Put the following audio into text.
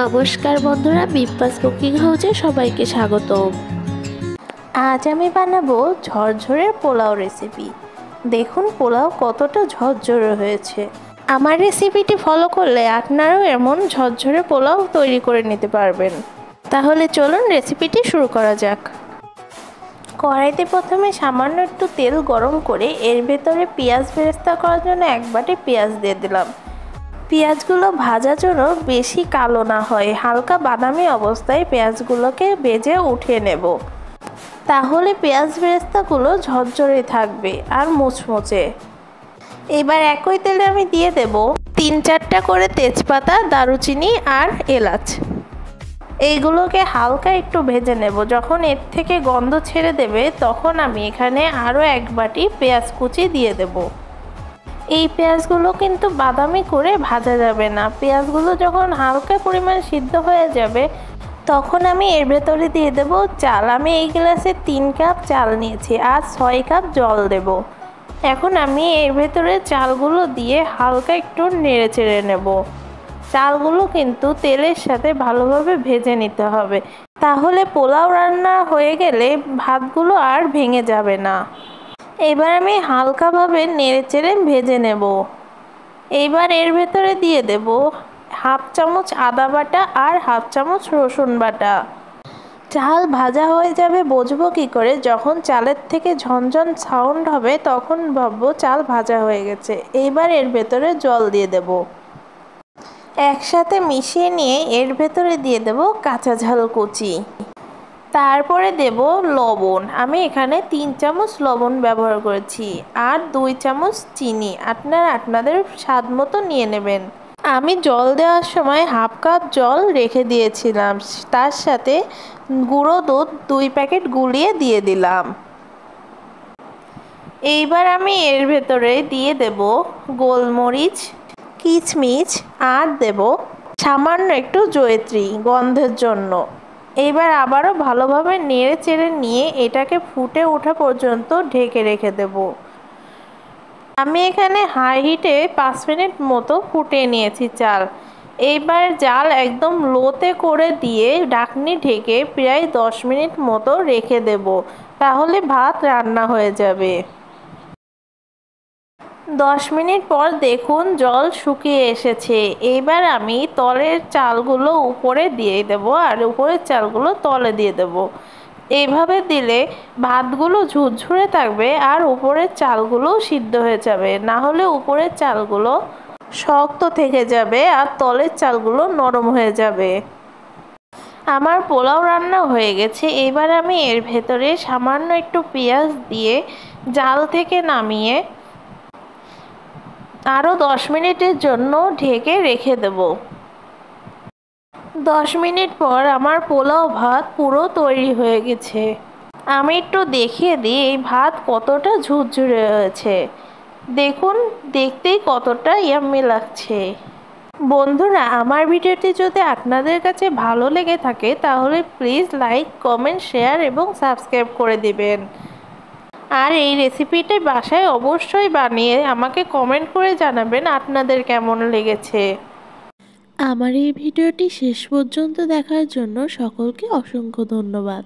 নমস্কার বন্ধুরা, বিপাস কুকিং হাউসে সবাইকে স্বাগতম। আজ আমি বানাবো ঝরঝরে পোলাও রেসিপি। দেখুন পোলাও কতটা ঝরঝরে হয়েছে। আমার রেসিপিটি ফলো করলে আপনারাও এমন ঝরঝরে পোলাও তৈরি করে নিতে পারবেন। তাহলে চলুন রেসিপিটি শুরু করা যাক। কড়াইতে প্রথমে সামান্য একটু তেল গরম করে এর ভেতরে পেঁয়াজ বেরেস্তা করার জন্য এক বাটি পেঁয়াজ দিয়ে দিলাম। পেঁয়াজগুলো ভাজার জন্য বেশি কালো না হয়, হালকা বাদামি অবস্থায় পেঁয়াজগুলোকে ভেজে উঠিয়ে নেব। তাহলে পেঁয়াজ বেরেস্তাগুলো ঝরঝরে থাকবে আর মুচমুচে। এবার একই তেলে আমি দিয়ে দেব 3-4টা করে তেজপাতা, দারুচিনি আর এলাচ। এইগুলোকে হালকা একটু ভেজে নেব। যখন এর থেকে গন্ধ ছেড়ে দেবে তখন আমি এখানে আরও এক বাটি পেঁয়াজ কুচি দিয়ে দেব। এই পেঁয়াজগুলো কিন্তু বাদামি করে ভাজা যাবে না। পেঁয়াজগুলো যখন হালকা পরিমাণ সিদ্ধ হয়ে যাবে তখন আমি এর ভেতরে দিয়ে দেব চাল। আমি এই গ্লাসে 3 কাপ চাল নিয়েছি আর 6 কাপ জল দেব। এখন আমি এর ভেতরে চালগুলো দিয়ে হালকা একটু নেড়ে চেড়ে নেব। চালগুলো কিন্তু তেলের সাথে ভালোভাবে ভেজে নিতে হবে, তাহলে পোলাও রান্না হয়ে গেলে ভাতগুলো আর ভেঙে যাবে না। এবার আমি হালকাভাবে নেড়ে চেড়ে ভেজে নেব। এইবার এর ভেতরে দিয়ে দেব 1/2 চামচ আদা বাটা আর 1/2 চামচ রসুন বাটা। চাল ভাজা হয়ে যাবে বুঝবো কী করে? যখন চালের থেকে ঝনঝন সাউন্ড হবে তখন ভাববো চাল ভাজা হয়ে গেছে। এইবার এর ভেতরে জল দিয়ে দেব। একসাথে মিশিয়ে নিয়ে এর ভেতরে দিয়ে দেব কাঁচা ঝাল কুচি। তারপরে দেব লবণ। আমি এখানে 3 চামচ লবণ ব্যবহার করেছি আর 2 চামচ চিনি। আপনারা আপনাদের স্বাদ মতো নিয়ে নেবেন। আমি জল দেওয়ার সময় 1/2 কাপ জল রেখে দিয়েছিলাম। তার সাথে গুঁড়ো দুধ 2 প্যাকেট গুলিয়ে দিয়ে দিলাম। এইবার আমি এর ভেতরে দিয়ে দেব গোলমরিচ, কিশমিশ আর দেব সামান্য একটু জয়িত্রী গন্ধের জন্য। এইবার আবারও ভালোভাবে নেড়ে চেড়ে নিয়ে এটাকে ফুটে ওঠা পর্যন্ত ঢেকে রেখে দেব। আমি এখানে হাই হিটে 5 মিনিট মতো ফুটিয়ে নিয়েছি চাল। এইবার জাল একদম লোতে করে দিয়ে ঢাকনি ঢেকে প্রায় 10 মিনিট মতো রেখে দেব। তাহলে ভাত রান্না হয়ে যাবে। 10 মিনিট পর দেখুন জল শুকিয়ে এসেছে। এইবার আমি তলের চালগুলো উপরে দিয়ে দেব আর উপরের চালগুলো তলে দিয়ে দেব। এইভাবে দিলে ভাতগুলো ঝুরঝুরে থাকবে আর উপরের চালগুলো সিদ্ধ হয়ে যাবে। না হলে উপরের চালগুলো শক্ত থেকে যাবে আর তলের চালগুলো নরম হয়ে যাবে। আমার পোলাও রান্না হয়ে গেছে। এবার আমি এর ভেতরে সামান্য একটু পেঁয়াজ দিয়ে জাল থেকে নামিয়ে আরও 10 মিনিটের জন্য ঢেকে রেখে দেব। 10 মিনিট পর আমার পোলাও ভাত পুরো তৈরি হয়ে গেছে। আমি একটু দেখিয়ে দিই এই ভাত কতটা ঝুরঝুরে হয়েছে। দেখুন, দেখতেই কতটা ইয়াম্মি লাগছে। বন্ধুরা, আমার ভিডিওটি যদি আপনাদের কাছে ভালো লেগে থাকে তাহলে প্লিজ লাইক, কমেন্ট, শেয়ার এবং সাবস্ক্রাইব করে দিবেন। আর এই রেসিপিটি বাসায় অবশ্যই বানিয়ে আমাকে কমেন্ট করে জানাবেন আপনাদের কেমন লেগেছে। আমার এই ভিডিওটি শেষ পর্যন্ত দেখার জন্য সকলকে অসংখ্য ধন্যবাদ।